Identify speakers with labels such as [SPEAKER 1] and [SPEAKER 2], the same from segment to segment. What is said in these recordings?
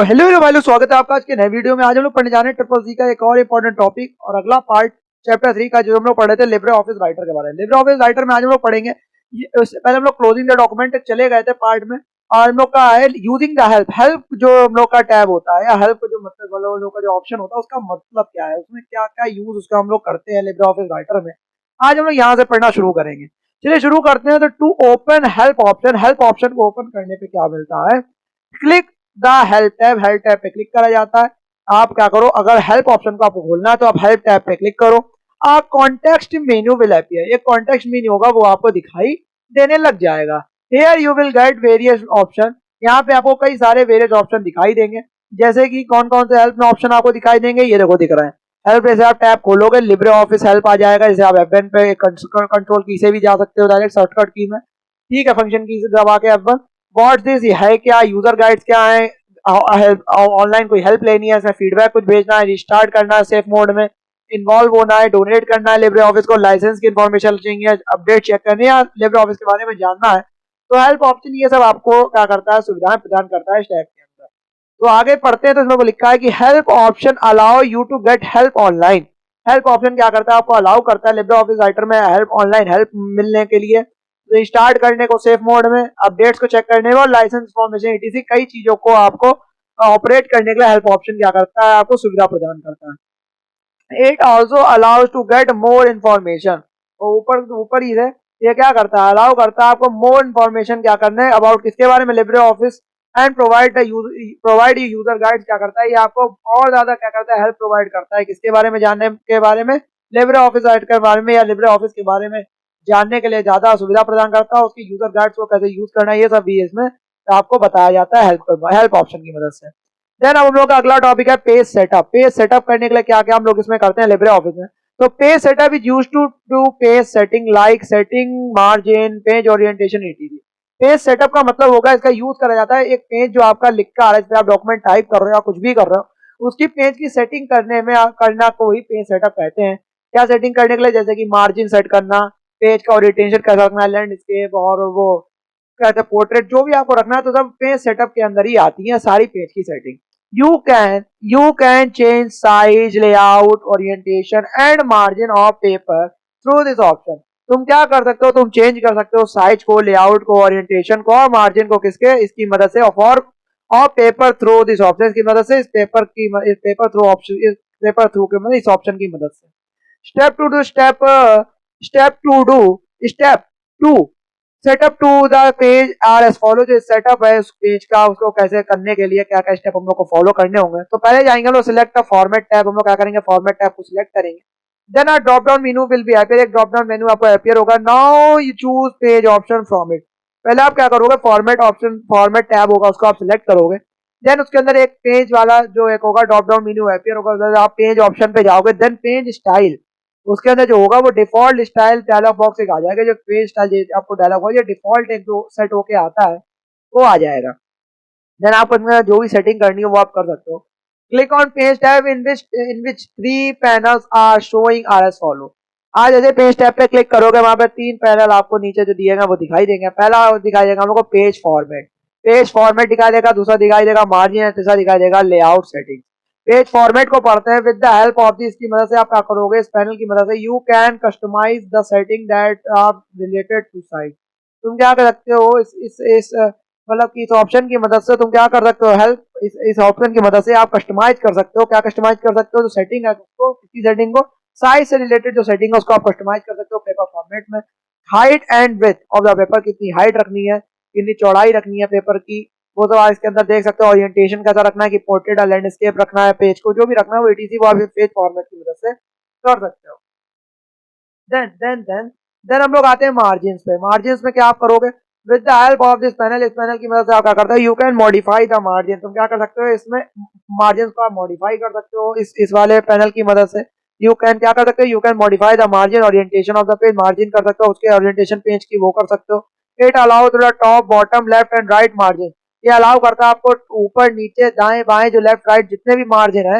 [SPEAKER 1] Hello hello भाई लोग, स्वागत है आपका आज के नए वीडियो में। आज हम लोग पढ़ने जा रहे हैं ट्रिपल सी का एक और इंपॉर्टेंट टॉपिक और अगला पार्ट चैप्टर 3 का, जो हम लोग पढ़े थे लिब्रे ऑफिस राइटर के बारे में। लिब्रे ऑफिस राइटर में आज हम लोग पढ़ेंगे उससे पहले हम लोग क्लोजिंग द डॉक्यूमेंट चले गए थे पार्ट में, और हम लोग का है यूजिंग द हेल्प। हेल्प जो हम लोग का टैब होता है या हेल्प जो मतलब हम लोग का जो ऑप्शन होता है उसका मतलब क्या है, उसमें क्या क्या यूज उसका हम लोग करते हैं लिब्रे ऑफिस राइटर में। आज हम लोग यहाँ से पढ़ना शुरू करेंगे। चलिए शुरू करते हैं। तो टू ओपन हेल्प ऑप्शन को ओपन करने पे क्या मिलता है, क्लिक द हेल्प टैब पे क्लिक करा जाता है। आप क्या करो, अगर हेल्प ऑप्शन को आपको खोलना है तो आप हेल्प टैब पे क्लिक करो। आप कॉन्टेक्स्ट मेन्यू विल अपीयर, एक कॉन्टेक्स्ट मेन्यू होगा वो आपको दिखाई देने लग जाएगा। Here you will get various option, यहाँ पे आपको कई सारे वेरियस ऑप्शन दिखाई देंगे। जैसे कि कौन कौन से हेल्प में ऑप्शन आपको दिखाई देंगे, ये देखो दिख रहे हैं। हेल्प जैसे आप टैब खोलोगे लिब्रे ऑफिस हेल्प आ जाएगा। जैसे आप F1 पे कंट्रोल की से भी जा सकते हो डायरेक्ट शॉर्टकट की में, ठीक है, फंक्शन की से दबा के F1। व्हाट्स दिस है क्या, यूजर गाइड्स क्या है, ऑनलाइन कोई हेल्प लेनी है, इसमें फीडबैक कुछ भेजना है, रिस्टार्ट करना है सेफ मोड में, इन्वॉल्व होना है, डोनेट करना है लिब्रे ऑफिस को, लाइसेंस की इन्फॉर्मेशन चाहिए, अपडेट चेक करनी है, लिब्रे ऑफिस के बारे में जानना है। तो हेल्प ऑप्शन ये सब आपको क्या करता है, सुविधाएं प्रदान करता है इस टैब के अंदर। तो आगे पढ़ते हैं तो इसमें लिखा है कि help option allow you to get help online. Help option क्या करता है, आपको अलाउ करता है लिब्रे ऑफिस राइटर में हेल्प ऑनलाइन हेल्प मिलने के लिए, रिस्टार्ट करने को सेफ मोड में, अपडेट्स को चेक करने में, और लाइसेंस इन्फॉर्मेशन इटीसी कई चीजों को आपको ऑपरेट करने के लिए हेल्प ऑप्शन क्या करता है, आपको सुविधा प्रदान करता है। It also allows to get more information, और ऊपर ऊपर ही है ये क्या करता है, अलाउ करता है आपको मोर इन्फॉर्मेशन क्या करना है अबाउट किसके बारे में, Libre office, and provide user guide क्या करता है, ये आपको और ज्यादा क्या करता है, हेल्प प्रोवाइड करता है किसके बारे में, जानने के बारे में, लिब्रे ऑफिस राइट के बारे में या लिब्रे ऑफिस के बारे में जानने के लिए ज्यादा सुविधा प्रदान करता है। उसकी यूजर गाइड्स को कैसे यूज करना है ये सब भी इसमें आपको बताया जाता है हेल्प ऑप्शन की मदद से। देन अब हम लोग का अगला टॉपिक है पेज सेटअप। पेज सेटअप करने के लिए क्या क्या हम लोग इसमें करते हैं लिब्रे ऑफिस में। तो page setup is used to do page setting like setting margin page orientation etc. Page setup का मतलब होगा, इसका यूज करा जाता है एक पेज जो आपका लिख कर आ रहा है, जिसमें आप डॉक्यूमेंट टाइप कर रहे हो या कुछ भी कर रहे हो, उसकी पेज की सेटिंग करने में करना को ही पेज सेटअप कहते हैं। क्या सेटिंग करने के लिए, जैसे कि मार्जिन सेट करना, पेज का ओरिएंटेशन कैसा रखना है, लैंडस्केप और वो कहते पोर्ट्रेट, जो भी आपको रखना है तो सब पेज सेटअप के अंदर ही आती है सारी पेज की setting. You can change size, layout, orientation and margin of paper through this option. तुम क्या कर सकते हो, तुम चेंज कर सकते हो साइज को, लेआउट को, ओरिएंटेशन को और मार्जिन को किसके, इसकी मदद से, for of paper through this option, इसकी मदद से, इस पेपर थ्रू ऑप्शन, इस पेपर थ्रू के मतलब इस ऑप्शन की मदद से। Step to do step step to do step to setup to the page are as follow. जो सेटअप है उस पेज का, उसको कैसे करने के लिए क्या क्या स्टेप हम लोग को फॉलो करने होंगे। तो पहले जाएंगे हम लोग सिलेक्ट द फॉर्मेट टैब, हम लोग क्या करेंगे, फॉर्मेट टैब को सिलेक्ट करेंगे। Then a drop down menu will be appear, एक ड्रॉप डाउन मेनू आपको अपीयर होगा। Now you choose page option from it. पहले आप क्या करोगे, फॉर्मेट ऑप्शन, फॉर्मेट टैब होगा उसको आप सिलेक्ट करोगे। देन उसके अंदर एक पेज वाला जो एक होगा ड्रॉप डाउन मेनू अपीयर होगा, आप पेज ऑप्शन पे जाओगे। देन पेज स्टाइल, उसके अंदर जो होगा वो डिफॉल्ट स्टाइल डायलॉग बॉक्स एक आ जाएगा। जो पेज स्टाइल आपको डायलॉग होगा, ये डिफॉल्ट एक जो सेट होके आता है वो आ जाएगा। देन आप उसमें जो भी सेटिंग करनी है वो आप कर सकते हो। Click on page tab in which 3 panels are showing are as follow. आज जैसे पेज टैब पे क्लिक करोगे, वहां पे 3 पैनल आपको नीचे जो दिए गए वो दिखाई देंगे। पहला दिखाई देगा हम लोग को पेज फॉर्मेट दिखाई देगा, दूसरा दिखाई देगा मार्जिन, तीसरा दिखाई देगा लेआउट सेटिंग। पेज फॉर्मेट को पढ़ते हैं। With the help of the, इसकी मदद से आप क्या करोगे, इस पैनल की मदद से you can customize the setting that are related to site. तुम क्या कर सकते हो, इस मतलब कि इस ऑप्शन की मदद से तुम क्या कर सकते हो, हेल्प इस ऑप्शन की मदद से आप कस्टमाइज कर सकते हो। क्या कस्टमाइज कर सकते हो, जो सेटिंग है उसको, किसी सेटिंग को, साइज से रिलेटेड जो सेटिंग है उसको आप कस्टमाइज कर सकते हो पेपर फॉर्मेट में। Height and width of the paper, कितनी हाइट रखनी है, कितनी चौड़ाई रखनी है पेपर की, वो तो आप इसके अंदर देख सकते हो। ओरिएंटेशन कैसा रखना है, कि पोर्ट्रेट या लैंडस्केप रखना है, पेज को जो भी रखना है वो ईटीसी वो आप पेज फॉर्मेट की मदद से कर सकते हो। देन हम लोग आते हैं मार्जिन पे। मार्जिन में क्या आप करोगे, with the help of this panel, इस पैनल की मदद से आप क्या करते हो, you can modify the margin. तुम क्या कर सकते हो, इसमें मार्जिन को आप मॉडिफाई कर सकते हो इस वाले पैनल की मदद से। यू कैन क्या कर सकते हो, you can modify the margin orientation of the page, margin कर सकते हो उसके ओरिएंटेशन पेज की वो कर सकते हो। It allow to the top bottom left and right margin, ये अलाउ करता है आपको ऊपर नीचे दाएं बाएं जो लेफ्ट राइट जितने भी मार्जिन है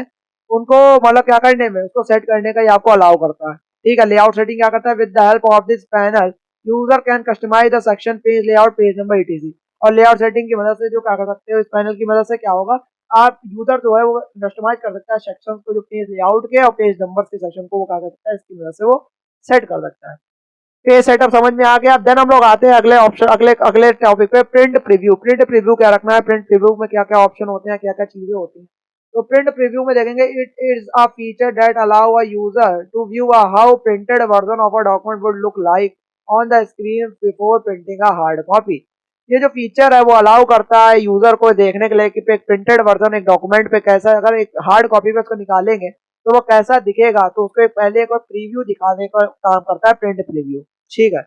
[SPEAKER 1] उनको मतलब क्या करने में, उसको सेट करने का ये आपको अलाउ करता है। ठीक है, लेआउट सेटिंग क्या करता है, with the help of this panel user can customize the section page layout page number etc. और लेआउट सेटिंग की मदद से जो क्या कर सकते हो, इस पैनल की मदद से क्या होगा, आप यूजर जो है वो कस्टमाइज कर सकता है सेक्शन को, जो पेज लेआउट के और पेज नंबर के सेक्शन को वो क्या कर सकता है, इसकी मदद से वो सेट कर सकता है। पेज सेटअप समझ में आ गया। देन हम लोग आते हैं अगले ऑप्शन, अगले अगले टॉपिक पे, प्रिंट प्रीव्यू। प्रिंट प्रीव्यू क्या रखना है, प्रिंट प्रीव्यू में क्या क्या ऑप्शन होते हैं, क्या क्या चीजें होती हैं। तो प्रिंट प्रीव्यू में देखेंगे, it is a feature that allow a user to view how printed version of a document would look like on the screen before printing a hard copy. ये जो फीचर है वो अलाउ करता है user को देखने के लिए कि एक प्रिंटेड वर्जन एक डॉक्यूमेंट पे कैसा, अगर एक हार्ड कॉपी पे उसको निकालेंगे तो वो कैसा दिखेगा, तो उसको पहले एक प्रीव्यू दिखाने का काम करता है प्रिंट प्रीव्यू। ठीक है।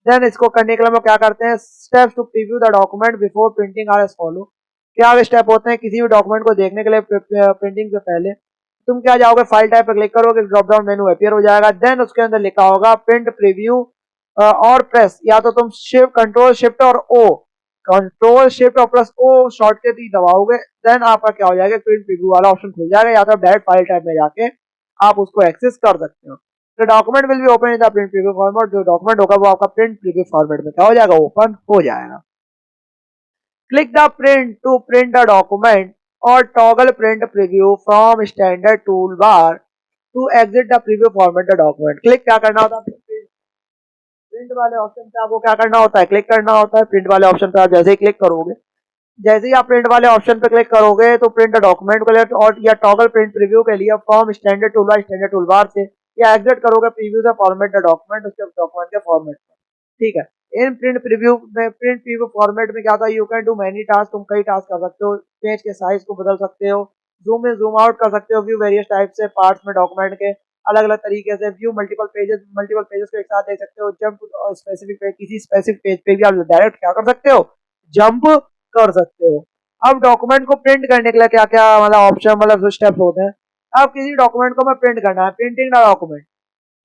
[SPEAKER 1] देन इसको करने के लिए हम लोग क्या करते हैं, steps to preview the document before printing are as follow. क्या स्टेप होते हैं किसी भी डॉक्यूमेंट को देखने के लिए प्रिंटिंग से पहले? तुम क्या जाओगे, फाइल टाइप पर क्लिक करोगे, ड्रॉप डाउन मेनू अपीयर हो जाएगा। देन उसके अंदर लिखा होगा प्रिंट प्रीव्यू और प्रेस, या तो तुम शिफ्ट कंट्रोल शिफ्ट और ओ, कंट्रोल शिफ्ट और प्लस ओ शॉर्टकट ही दबाओगे। देन आपका क्या हो जाएगा, प्रिंट प्रीव्यू वाला ऑप्शन खुल जाएगा, या तो डायरेक्ट फाइल टाइप में जाके आप उसको एक्सेस कर सकते हो। तो document will be open in the print preview format. जो डॉक्यूमेंट होगा वो आपका प्रिंट प्रीव्यू फॉर्मेट में क्या हो जाएगा, ओपन हो जाएगा। Click the print to print the document और toggle print preview from standard tool bar to exit the preview format the document. Click क्या करना होता है, प्रिंट वाले ऑप्शन पे आपको क्या करना होता है, क्लिक करना होता है। प्रिंट वाले ऑप्शन पे आप जैसे ही क्लिक करोगे, जैसे ही आप प्रिंट वाले ऑप्शन पे क्लिक करोगे तो प्रिंट डॉक्यूमेंट को लिए और या टॉगल प्रिंट प्रीव्यू के लिए form standard toolbar, standard toolbar से या एग्जिट करोगे प्रीव्यू से फॉर्मेट द डॉक्यूमेंट, उसके डॉक्यूमेंट के फॉर्मेट में। ठीक है। इन प्रिंट प्रीव्यू में, प्रिंट प्रीव्यू फॉर्मेट में क्या होता है, you can do many task, तुम कई टास्क कर सकते हो। पेज के साइज को बदल सकते हो, जूम इन जूम आउट कर सकते हो, व्यू वेरियस टाइप से पार्ट्स में डॉक्यूमेंट के अलग अलग तरीके से, व्यू मल्टीपल पेजेस को एक साथ देख सकते हो, जंप स्पेसिफिक पेज, किसी स्पेसिफिक पेज पे भी आप डायरेक्ट क्या कर सकते हो, जंप कर सकते हो। अब डॉक्यूमेंट को प्रिंट करने के लिए क्या क्या मतलब ऑप्शन, मतलब जो स्टेप्स होते हैं। अब किसी डॉक्यूमेंट को मैं प्रिंट करना है, printing the document.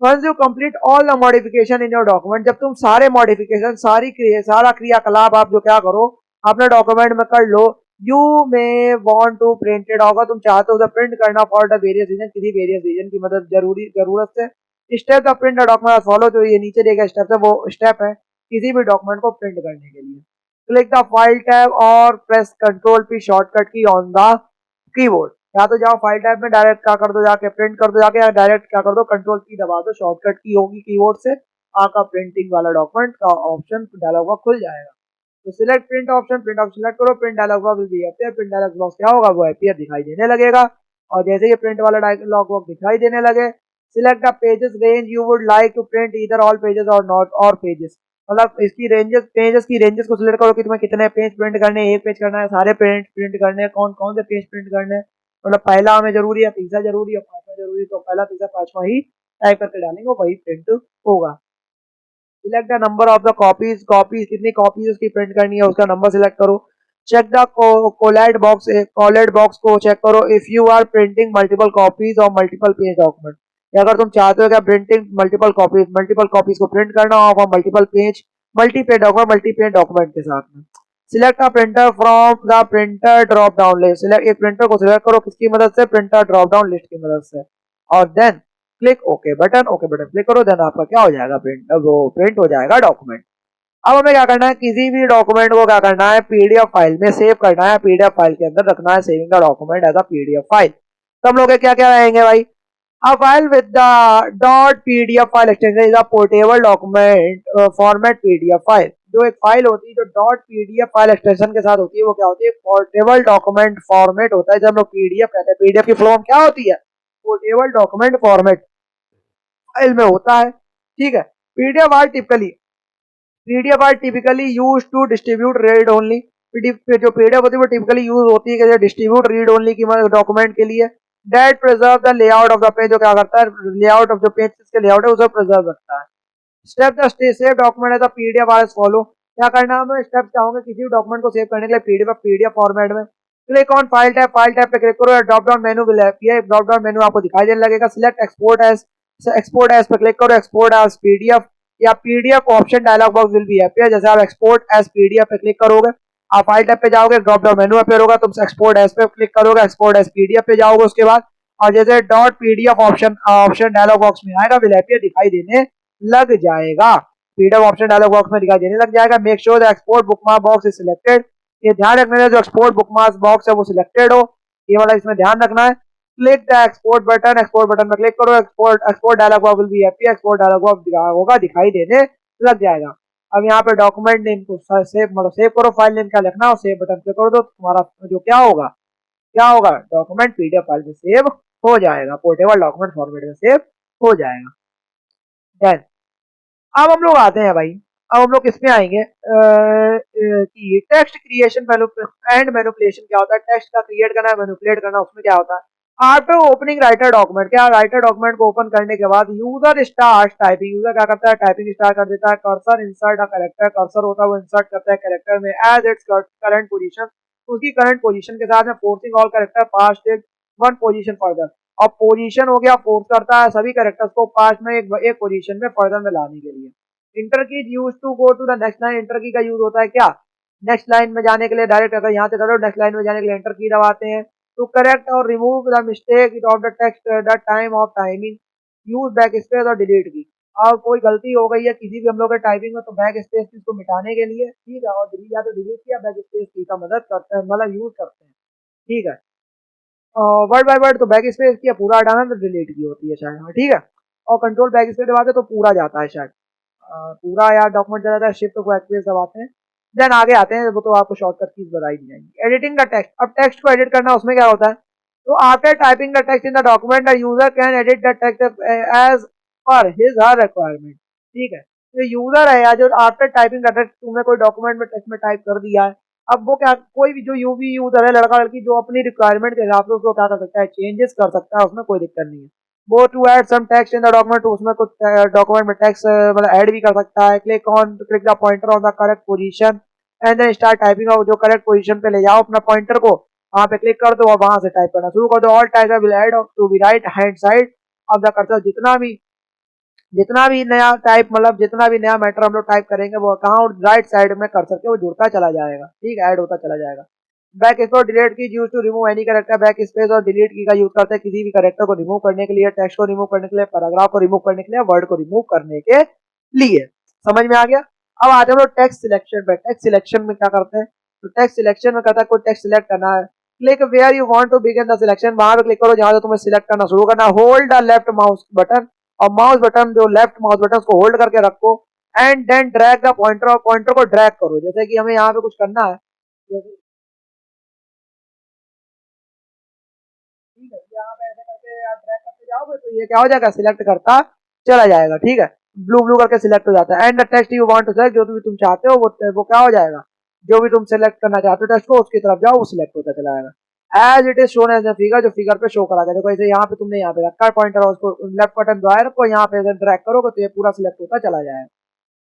[SPEAKER 1] Once you complete all the modification in your document, जब तुम सारे मॉडिफिकेशन, सारा क्रियाकलाप आप जो क्या करो अपने डॉक्यूमेंट में कर लो, you may want to printed होगा, तुम चाहते हो उसे प्रिंट करना फॉर द वेरियस रीजन, किसी वेरियस रीजन की मदद जरूरत से। Step the print the document follow, जो ये नीचे दिए गए स्टेप है वो स्टेप है किसी भी डॉक्यूमेंट को प्रिंट करने के लिए। क्लिक द फाइल टैब और प्रेस कंट्रोल पी शॉर्टकट की ऑन द कीबोर्ड। या तो जाओ फाइल टाइप में डायरेक्ट क्या कर दो, जाके प्रिंट कर दो जाके, या डायरेक्ट क्या कर दो, कंट्रोल की दबा दो, शॉर्टकट की होगी कीबोर्ड से, आपका प्रिंटिंग वाला डॉक्यूमेंट का ऑप्शन डायलॉग बॉक्स खुल जाएगा। तो select print option, print option select करो, print dialog box will be appear. Print dialog box क्या होगा, वो अपीयर दिखाई देने लगेगा। और जैसे ये प्रिंट वाला डायलॉग बॉक्स दिखाई देने लगे, select the pages range you would like to print, either all pages or not or pages, मतलब इसकी पेजेस की रेंजेस को सिलेक्ट करो कि तुम्हें कितने पेज प्रिंट करने हैं, एक पेज करना है, सारे प्रिंट करने हैं, कौन कौन से पेज प्रिंट करने हैं, मतलब पहला हमें जरूरी है, तीसरा जरूरी है, पांचवा जरूरी, तो पहला तीसरा पांचवा ही टाइप करके डालेंगे, वही प्रिंट होगा। Select the number of the copies, copies कितनी कॉपीज उसकी प्रिंट करनी है उसका नंबर सिलेक्ट करो। चेक द कोलेट बॉक्स को चेक करो if you are printing multiple copies और मल्टीपल पेज डॉक्यूमेंट। अगर तुम चाहते हो कि प्रिंटिंग मल्टीपल कॉपीज को प्रिंट करना हो और मल्टी पेज डॉक्यूमेंट के साथ में। Select a printer from the printer drop down list, select एक प्रिंटर को सिलेक्ट करो किसकी मदद से, प्रिंटर ड्रॉप डाउन लिस्ट की मदद से। और then click okay button click करो, देन आपका क्या हो जाएगा, प्रिंट हो जाएगा डॉक्यूमेंट। अब हमें क्या करना है, किसी भी डॉक्यूमेंट को क्या करना है, पीडीएफ फाइल में सेव करना है, पीडीएफ फाइल के अंदर रखना है, saving the document as a PDF file. तो हम लोग क्या क्या रहेंगे भाई, a file with the .pdf file extension is a portable document format pdf file। जो एक फाइल होती है जो .pdf फाइल एक्सटेंशन के साथ होती है वो क्या होती है, पोर्टेबल डॉक्यूमेंट फॉर्मेट होता है, जब हम लोग पीडीएफ कहते हैं। पीडीएफ की फॉर्म क्या होती है, पोर्टेबल डॉक्यूमेंट फॉर्मेट फाइल में होता है। ठीक है। PDF are typically use to distribute read only. जो पीडीएफ होती है वो टिपिकली यूज होती है डिस्ट्रीब्यूट रीड ओनली की डॉक्यूमेंट के लिए। That preserve the layout of the page, जो क्या करता है, लेआउट ऑफ जो पेज के लेआउट है उसे प्रिजर्व रखता है। Step the save document as a PDF are as follow. क्या करना है, स्टेप चाहूंगा किसी भी डॉक्यूमेंट को सेव करने के लिए पीडीएफ फॉर्मेट में। क्लिक ऑन फाइल टैब पे क्लिक करो, drop down menu will appear, drop down menu आपको दिखाई देने लगेगा। सिलेक्ट एक्सपोर्ट एज पे क्लिक करो, एक्सपोर्ट एज पीडीएफ या PDF option dialog box will be appear. जैसे आप एक्सपोर्ट एज पीडीएफ पे क्लिक करोगे, आप फाइल टैब पे जाओगे, ड्रॉप डाउन मेनू अपीयर होगा, तुम एक्सपोर्ट एज पे क्लिक करोगे, एक्सपोर्ट एज पीडीएफ पे जाओगे उसके बाद, और जैसे dot PDF option dialog box में आएगा, विल अपीयर दिखाई देने लग जाएगा, पीडीएफ ऑप्शन डायलॉग बॉक्स में दिखाई देने लग जाएगा। Make sure the export bookmark box is selected, ये ध्यान रखना है जो एक्सपोर्ट बुकमार्क्स बॉक्स है वो सिलेक्टेड हो, ये वाला इसमें ध्यान रखना है। Click the export button, export button पर क्लिक करो, export dialog box will be appear, export dialog box होगा दिखाई देने लग जाएगा। अब यहाँ पे डॉक्यूमेंट नेम को सेव मतलब सेव करो, फाइल नेम क्या लिखना है सेव बटन क्लिक करो तो तुम्हारा जो क्या होगा डॉक्यूमेंट पीडीएफ फाइल में सेव हो जाएगा, पोर्टेबल डॉक्यूमेंट फॉर्मेट में सेव हो जाएगा। देन अब हम लोग आते हैं भाई, अब हम लोग किसमें आएंगे कि टेक्स्ट क्रिएशन एंड मैनिपुलेशन क्या होता है, टेक्स्ट का क्रिएट करना है मैनिपुलेट करना, उसमें क्या होता है। आफ्टर ओपनिंग राइटर डॉक्यूमेंट, क्या राइटर डॉक्यूमेंट को ओपन करने के बाद यूजर स्टार्ट टाइपिंग, यूजर क्या करता है टाइपिंग स्टार्ट कर देता है। Cursor insert a character, cursor होता है वो इंसर्ट करता है कैरेक्टर में एज इट्स करंट पोजीशन, उसकी करंट पोजीशन के साथ में forcing all character past one position further. अब पोजीशन हो गया फोर्स करता है सभी कैरेक्टर्स को पास्ट में एक पोजीशन में फर्दर में लाने के लिए। Enter key use to go to the next line, enter key का यूज होता है क्या नेक्स्ट लाइन में जाने के लिए, डायरेक्ट अगर यहाँ से करो नेक्स्ट लाइन में जाने के लिए इंटर की दबाते हैं। टू करेक्ट और remove the mistake of the text the time of timing, use back space और डिलीट की। और कोई गलती हो गई है किसी भी हम लोग के टाइपिंग में तो बैक स्पेस की को मिटाने के लिए, ठीक है, और या तो डिलीट किया बैक स्पेस की का मदद करते हैं मतलब यूज करते हैं, ठीक है। वर्ड बाय वर्ड तो बैक स्पेस की पूरा हटाना तो डिलीट की होती है शायद, ठीक है, और कंट्रोल बैक स्पेस दबाते तो पूरा जाता है शायद, पूरा यार डॉक्यूमेंट चला जाता है, शिफ्ट को बैक स्पेस दबाते हैं। देन आगे आते हैं वो तो आपको शॉर्टकट कीज बताई दी जाएंगी। एडिटिंग द टेक्स्ट, अब टेक्स्ट को एडिट करना उसमें क्या होता है, तो after typing the text in the document the user can edit the text as per his her requirement, ठीक है। तो यूजर है या जो आफ्टर टाइपिंग द टेक्स्ट तुमने कोई डॉक्यूमेंट में टेक्स्ट में टाइप कर दिया है, अब वो क्या कोई भी जो यूवी यूजर है लड़का लड़की जो अपनी रिक्वायरमेंट के हिसाब से उसको क्या कर सकता है चेंजेस कर सकता है, उसमें कोई दिक्कत नहीं है। वो to add some text in the document, उसमें कुछ डॉक्यूमेंट में टेक्स्ट मतलब ऐड भी कर सकता है। Click the pointer on the correct position and then start typing, जो करेक्ट पोजीशन पे ले जाओ अपना पॉइंटर को, वहां पे क्लिक कर दो और वहां से टाइप करना शुरू कर दो। All type will add to be right hand side of the cursor, जितना भी नया टाइप मतलब जितना भी नया मैटर हम लोग टाइप करेंगे वो कहाँ राइट साइड में कर्सर के वो जुड़ता चला जाएगा, ठीक है, ऐड होता चला जाएगा। Backspace delete key use to remove any character, backspace और डिलीट की का यूज करते हैं किसी भी कैरेक्टर को रिमूव करने के लिए, टेक्स्ट को रिमूव करने के लिए, पैराग्राफ को रिमूव करने के लिए, वर्ड को रिमूव करने के लिए। समझ में आ गया। अब आते हैं हम लोग टेक्स्ट सिलेक्शन पे। टेक्स्ट सिलेक्शन में क्या करते हैं, तो टेक्स्ट सिलेक्शन में कहता है कोई टेक्स्ट सिलेक्ट करना है, click where you want to begin the selection, वहां पे क्लिक करो जहां से तुम्हें सिलेक्ट करना शुरू करना। Hold the left mouse button, और माउस बटन जो लेफ्ट माउस बटन उसको होल्ड करके रखो and then drag the pointer, और पॉइंटर को ड्रैग करो। जैसे कि हमें यहाँ पे कुछ करना है, ठीक है, यहाँ पे ऐसे करके आप ड्रैग करते जाओगे तो ये क्या हो जाएगा सिलेक्ट करता चला जाएगा, ठीक है, ब्लू ब्लू करके सिलेक्ट हो जाता है। And the text you want to select, जो भी तुम चाहते हो वो क्या हो जाएगा, जो भी तुम सिलेक्ट करना चाहते हो टेक्स्ट को उसकी तरफ जाओ वो सिलेक्ट होता चला जाएगा। As it is shown as a figure, जो फिगर पे शो करा गया। देखो ऐसे यहाँ पे तुमने यहाँ पे रखा है पॉइंटर और उसको लेफ्ट बटन दबाए रखो, यहाँ पे ड्रैग करोगे तो ये पूरा सिलेक्ट होता चला जाएगा,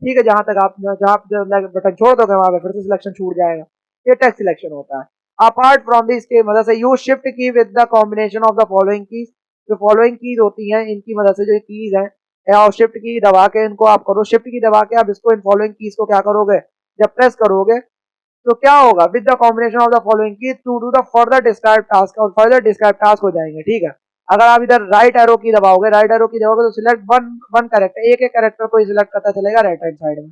[SPEAKER 1] ठीक है। जहां तक आप जहाँ बटन छोड़ दोगे वहां पे फिर से सिलेक्शन छूट जाएगा। ये टेक्स्ट सिलेक्शन होता है। अपार्ट फ्रॉम दिस के मदद से यूज शिफ्ट की with the combination of the following keys, जो फॉलोइंग कीज होती हैं इनकी मदद से जो कीज हैं और शिफ्ट की दबा के इनको आप करो, शिफ्ट की दबा के आप इसको इन फॉलोइंग कीज को क्या करोगे जब प्रेस करोगे तो क्या होगा with the combination of the following key to do the further describe task, और फर्दर डिस्क्राइब टास्क हो जाएंगे, ठीक है। अगर आप इधर राइट एरो की दबाओगे तो सिलेक्ट वन कैरेक्टर, एक एक कैरेक्टर को सिलेक्ट करता चलेगा राइट हैंड साइड में,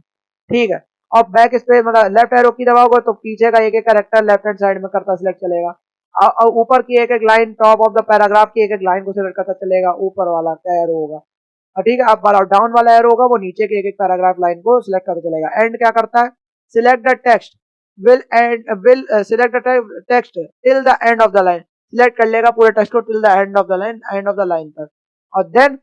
[SPEAKER 1] ठीक है। और बैक स्पेस मतलब लेफ्ट एरो की दबाओगे तो पीछे का एक एक कैरेक्टर लेफ्ट हैंड साइड में करता सिलेक्ट चलेगा। और ऊपर की एक एक line top of the paragraph की एक एक लाइन को सिलेक्ट करता चलेगा, ऊपर वाला क्या एरो होगा, ठीक है। अब डाउन वाला एरो होगा वो नीचे के एक एक पैराग्राफ लाइन को सिलेक्ट करता चलेगा। एंड क्या करता है select the text will select the text till the end of the line, select कर लेगा पूरे टेक्स्ट को till the end of the line तक। और then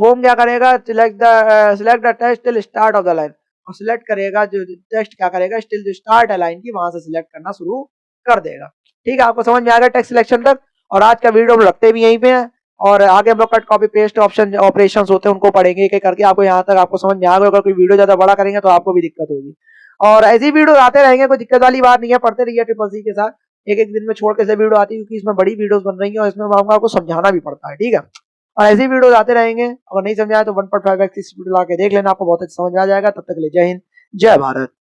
[SPEAKER 1] होम क्या करेगा select the text till start of the line, और select करेगा जो टेक्स्ट क्या करेगा still जो स्टार्ट है लाइन की वहां से सिलेक्ट करना शुरू कर देगा, ठीक है। आपको समझ में आ गया टेक्स्ट सिलेक्शन तक। और आज का वीडियो हम रखते भी यहीं पे हैं और आगे हम लोग cut copy paste option operations होते हैं उनको पढ़ेंगे एक एक करके। आपको यहाँ तक आपको समझ में आ गया। अगर कोई वीडियो ज्यादा बड़ा करेंगे तो आपको भी दिक्कत होगी, और ऐसी वीडियो आते रहेंगे, कोई दिक्कत वाली बात नहीं है, पढ़ते रहिए ट्रिपल सी के साथ। एक एक दिन में छोड़ के से वीडियो आती है क्योंकि इसमें बड़ी वीडियोस बन रही हैं और इसमें आपको समझाना भी पड़ता है, ठीक है। और ऐसी वीडियोस आते रहेंगे, अगर नहीं समझाया तो 1.5x वीडियो ला के देख लेना, आपको बहुत अच्छी समझ आ जाएगा। तब तक के लिए जय हिंद जय भारत।